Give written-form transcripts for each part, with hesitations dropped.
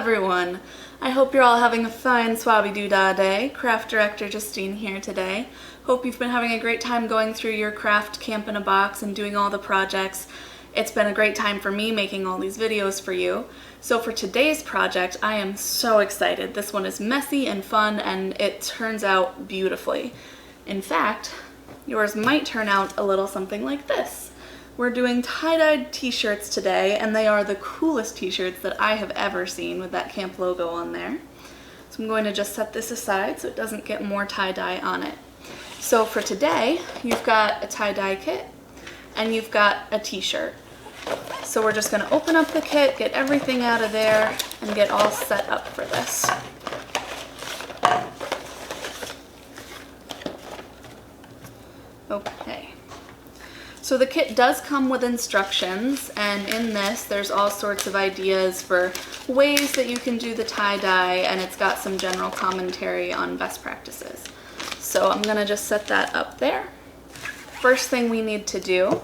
everyone! I hope you're all having a fine swabby-doo-dah day. Craft Director Justine here today. Hope you've been having a great time going through your craft camp in a box and doing all the projects. It's been a great time for me making all these videos for you. So for today's project, I am so excited. This one is messy and fun and it turns out beautifully. In fact, yours might turn out a little something like this. We're doing tie-dyed t-shirts today, and they are the coolest t-shirts that I have ever seen with that camp logo on there. So I'm going to just set this aside so it doesn't get more tie-dye on it. So for today, you've got a tie-dye kit and you've got a t-shirt. So we're just going to open up the kit, get everything out of there, and get all set up for this. Okay. So the kit does come with instructions, and in this there's all sorts of ideas for ways that you can do the tie-dye, and it's got some general commentary on best practices. So I'm going to just set that up there. First thing we need to do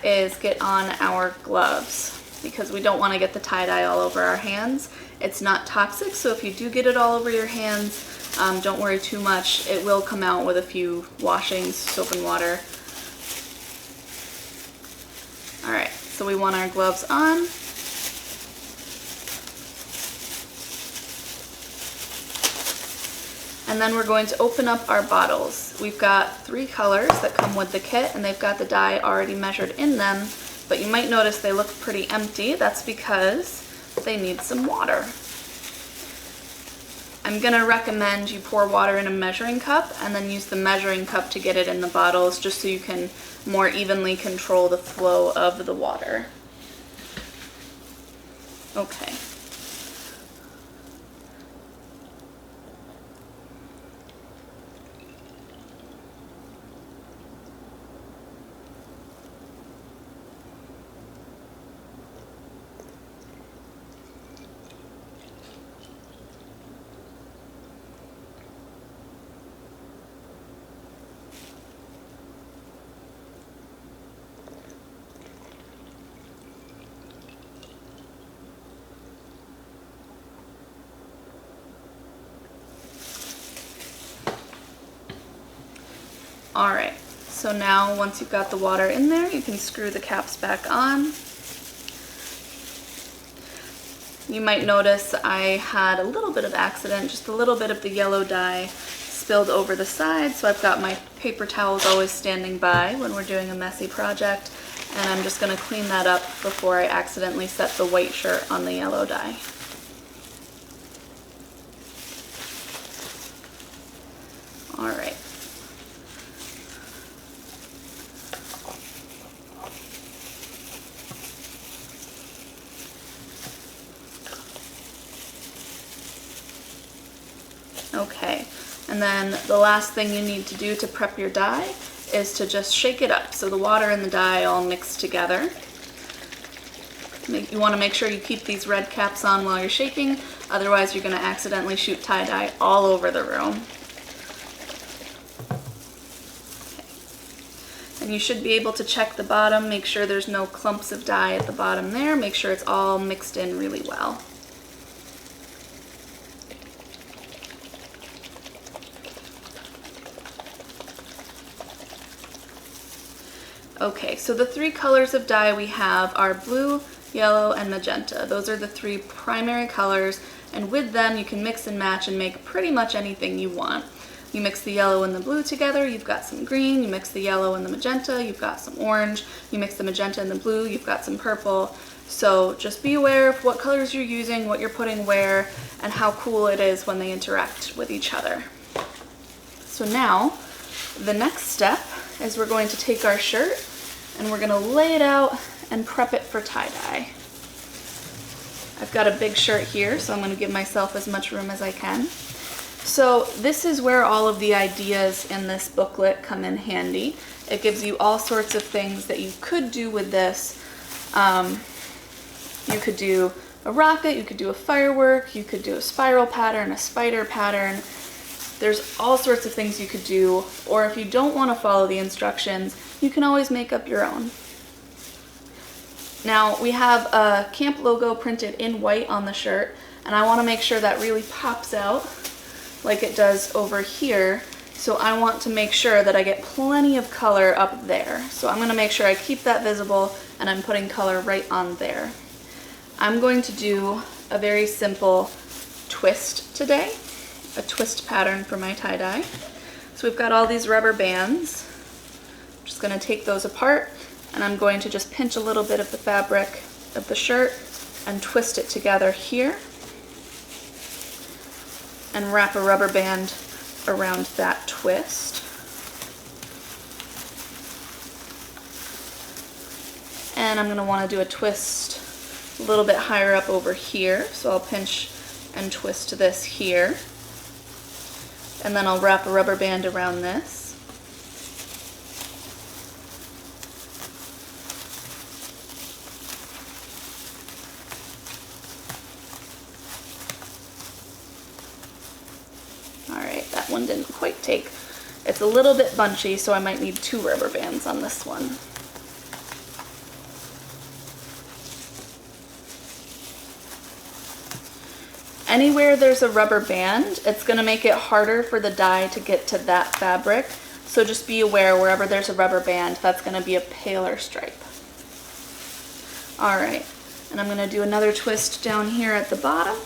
is get on our gloves, because we don't want to get the tie-dye all over our hands. It's not toxic, so if you do get it all over your hands, don't worry too much. It will come out with a few washings, soap and water. Alright, so we want our gloves on. And then we're going to open up our bottles. We've got 3 colors that come with the kit, and they've got the dye already measured in them, but you might notice they look pretty empty. That's because they need some water. I'm going to recommend you pour water in a measuring cup and then use the measuring cup to get it in the bottles, just so you can more evenly control the flow of the water. Okay. Alright, so now once you've got the water in there, you can screw the caps back on. You might notice I had a little bit of accident, just a little bit of the yellow dye spilled over the side, so I've got my paper towels always standing by when we're doing a messy project, and I'm just going to clean that up before I accidentally set the white shirt on the yellow dye. Alright. Okay, and then the last thing you need to do to prep your dye is to just shake it up so the water and the dye all mix together. You want to make sure you keep these red caps on while you're shaking, otherwise you're going to accidentally shoot tie-dye all over the room. Okay. And you should be able to check the bottom, make sure there's no clumps of dye at the bottom there, make sure it's all mixed in really well. Okay, so the 3 colors of dye we have are blue, yellow, and magenta. Those are the 3 primary colors, and with them you can mix and match and make pretty much anything you want. You mix the yellow and the blue together, you've got some green. You mix the yellow and the magenta, you've got some orange. You mix the magenta and the blue, you've got some purple. So just be aware of what colors you're using, what you're putting where, and how cool it is when they interact with each other. So now, the next step is we're going to take our shirt and we're going to lay it out and prep it for tie-dye. I've got a big shirt here, so I'm going to give myself as much room as I can. So this is where all of the ideas in this booklet come in handy. It gives you all sorts of things that you could do with this. You could do a rocket, you could do a firework, you could do a spiral pattern, a spider pattern. There's all sorts of things you could do, or if you don't want to follow the instructions, you can always make up your own. Now we have a camp logo printed in white on the shirt, and I want to make sure that really pops out like it does over here. So I want to make sure that I get plenty of color up there. So I'm going to make sure I keep that visible, and I'm putting color right on there. I'm going to do a very simple twist today, a twist pattern for my tie-dye. So we've got all these rubber bands. I'm just going to take those apart, and I'm going to just pinch a little bit of the fabric of the shirt and twist it together here and wrap a rubber band around that twist. And I'm going to want to do a twist a little bit higher up over here, so I'll pinch and twist this here, and then I'll wrap a rubber band around this. Alright, that one didn't quite take. It's a little bit bunchy, so I might need 2 rubber bands on this one. Anywhere there's a rubber band, it's going to make it harder for the dye to get to that fabric. So just be aware, wherever there's a rubber band, that's going to be a paler stripe. Alright, and I'm going to do another twist down here at the bottom.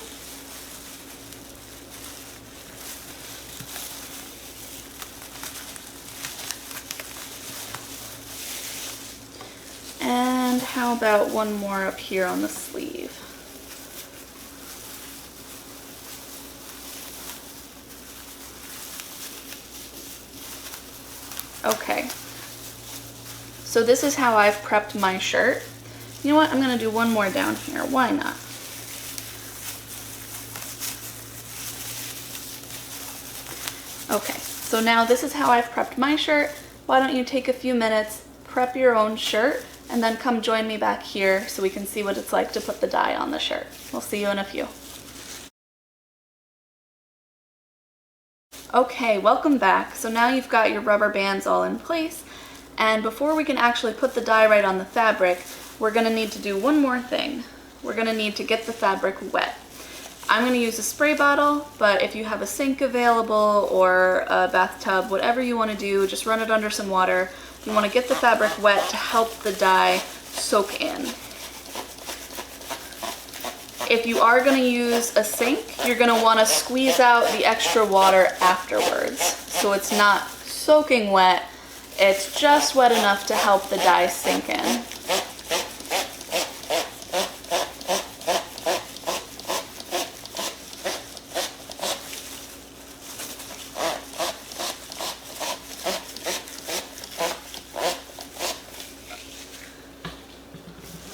And how about one more up here on the sleeve? Okay, so this is how I've prepped my shirt. You know what, I'm gonna do one more down here, why not? Okay, so now this is how I've prepped my shirt. Why don't you take a few minutes, prep your own shirt, and then come join me back here so we can see what it's like to put the dye on the shirt. We'll see you in a few. Okay, welcome back. So now you've got your rubber bands all in place, and before we can actually put the dye right on the fabric, we're going to need to do one more thing. We're going to need to get the fabric wet. I'm going to use a spray bottle, but if you have a sink available or a bathtub, whatever you want to do, just run it under some water. You want to get the fabric wet to help the dye soak in. If you are going to use a sink, you're going to want to squeeze out the extra water afterwards. So it's not soaking wet, it's just wet enough to help the dye sink in.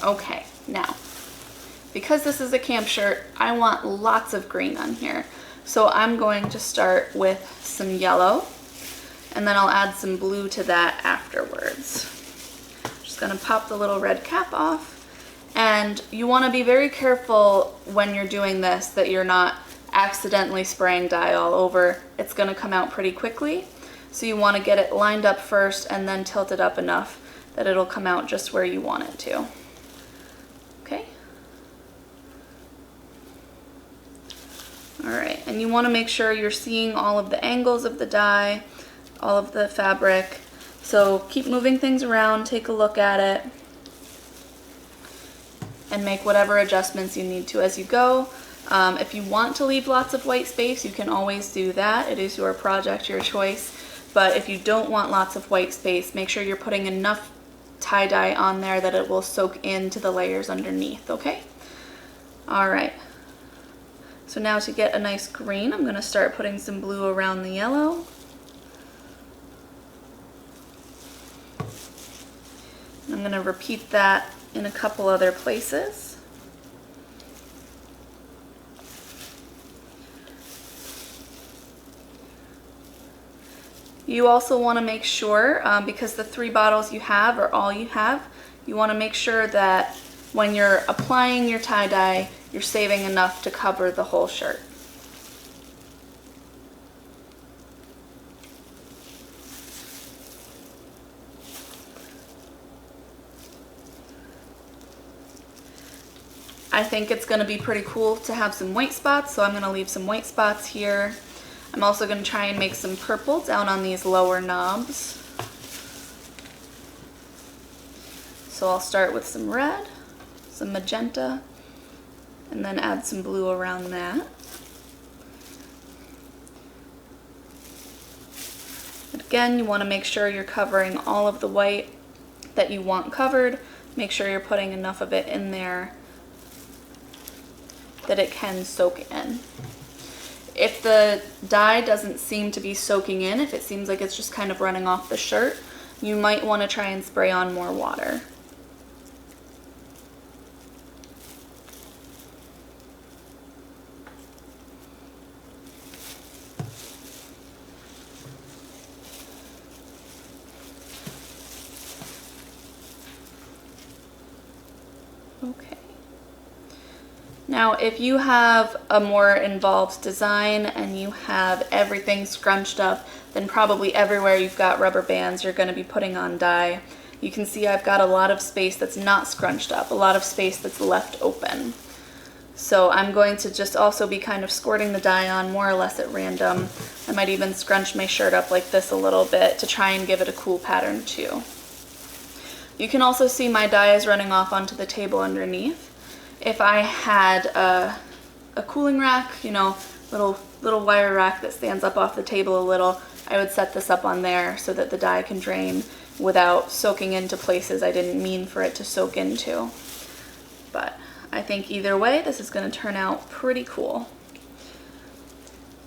Okay, now, because this is a camp shirt, I want lots of green on here. So I'm going to start with some yellow, and then I'll add some blue to that afterwards. Just gonna pop the little red cap off, and you wanna be very careful when you're doing this that you're not accidentally spraying dye all over. It's gonna come out pretty quickly. So you wanna get it lined up first and then tilt it up enough that it'll come out just where you want it to. Okay. All right, and you want to make sure you're seeing all of the angles of the dye, all of the fabric. So keep moving things around, take a look at it, and make whatever adjustments you need to as you go. If you want to leave lots of white space, you can always do that. It is your project, your choice. But if you don't want lots of white space, make sure you're putting enough tie-dye on there that it will soak into the layers underneath, okay? All right. So now to get a nice green, I'm going to start putting some blue around the yellow. I'm going to repeat that in a couple other places. You also want to make sure, because the 3 bottles you have are all you have, you want to make sure that when you're applying your tie-dye, you're saving enough to cover the whole shirt. I think it's going to be pretty cool to have some white spots, so I'm going to leave some white spots here. I'm also going to try and make some purple down on these lower knobs. So I'll start with some red, some magenta, and then add some blue around that. And again, you want to make sure you're covering all of the white that you want covered. Make sure you're putting enough of it in there that it can soak in. If the dye doesn't seem to be soaking in, if it seems like it's just kind of running off the shirt, you might want to try and spray on more water. Okay. Now, if you have a more involved design and you have everything scrunched up, then probably everywhere you've got rubber bands, you're going to be putting on dye. You can see I've got a lot of space that's not scrunched up, a lot of space that's left open. So I'm going to just also be kind of squirting the dye on more or less at random. I might even scrunch my shirt up like this a little bit to try and give it a cool pattern too. You can also see my dye is running off onto the table underneath. If I had a cooling rack, you know, little wire rack that stands up off the table a little, I would set this up on there so that the dye can drain without soaking into places I didn't mean for it to soak into. But I think either way, this is going to turn out pretty cool.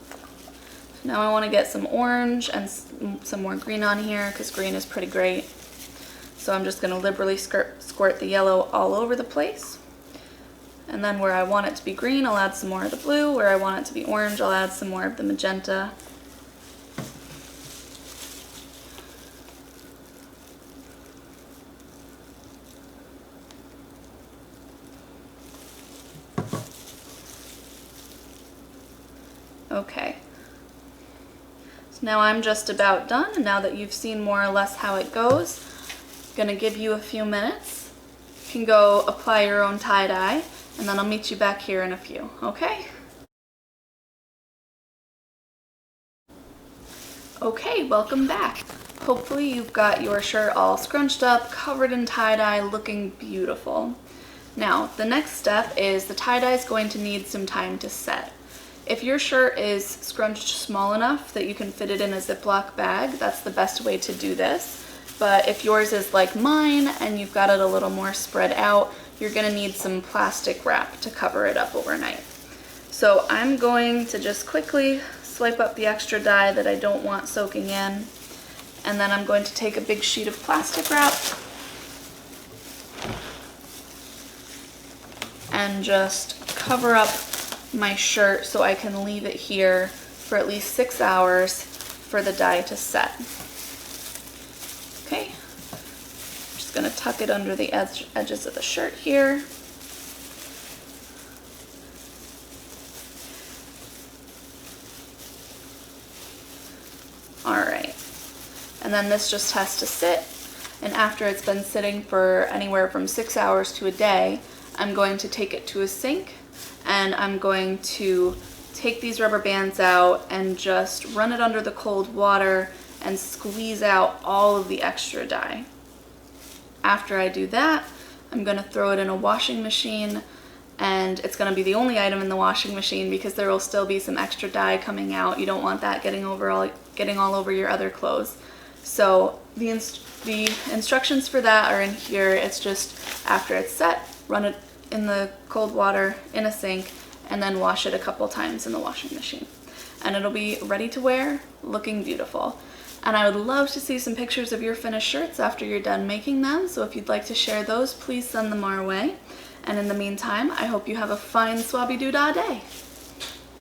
So now I want to get some orange and some more green on here because green is pretty great. So I'm just going to liberally squirt the yellow all over the place. And then where I want it to be green, I'll add some more of the blue. Where I want it to be orange, I'll add some more of the magenta. Okay. So now I'm just about done, and now that you've seen more or less how it goes, I'm going to give you a few minutes. You can go apply your own tie-dye, and then I'll meet you back here in a few, okay? Okay, welcome back. Hopefully you've got your shirt all scrunched up, covered in tie-dye, looking beautiful. Now, the next step is the tie-dye is going to need some time to set. If your shirt is scrunched small enough that you can fit it in a Ziploc bag, that's the best way to do this. But if yours is like mine and you've got it a little more spread out, you're going to need some plastic wrap to cover it up overnight. So I'm going to just quickly swipe up the extra dye that I don't want soaking in, and then I'm going to take a big sheet of plastic wrap and just cover up my shirt so I can leave it here for at least 6 hours for the dye to set. Okay, I'm just going to tuck it under the edges of the shirt here. Alright, and then this just has to sit, and after it's been sitting for anywhere from 6 hours to a day, I'm going to take it to a sink, and I'm going to take these rubber bands out and just run it under the cold water and squeeze out all of the extra dye. After I do that, I'm going to throw it in a washing machine, and it's going to be the only item in the washing machine because there will still be some extra dye coming out. You don't want that getting all over your other clothes. So the instructions for that are in here. It's just after it's set, run it in the cold water in a sink, and then wash it a couple times in the washing machine. And it'll be ready to wear, looking beautiful. And I would love to see some pictures of your finished shirts after you're done making them, so if you'd like to share those, please send them our way. And in the meantime, I hope you have a fine swabby-doo-dah day.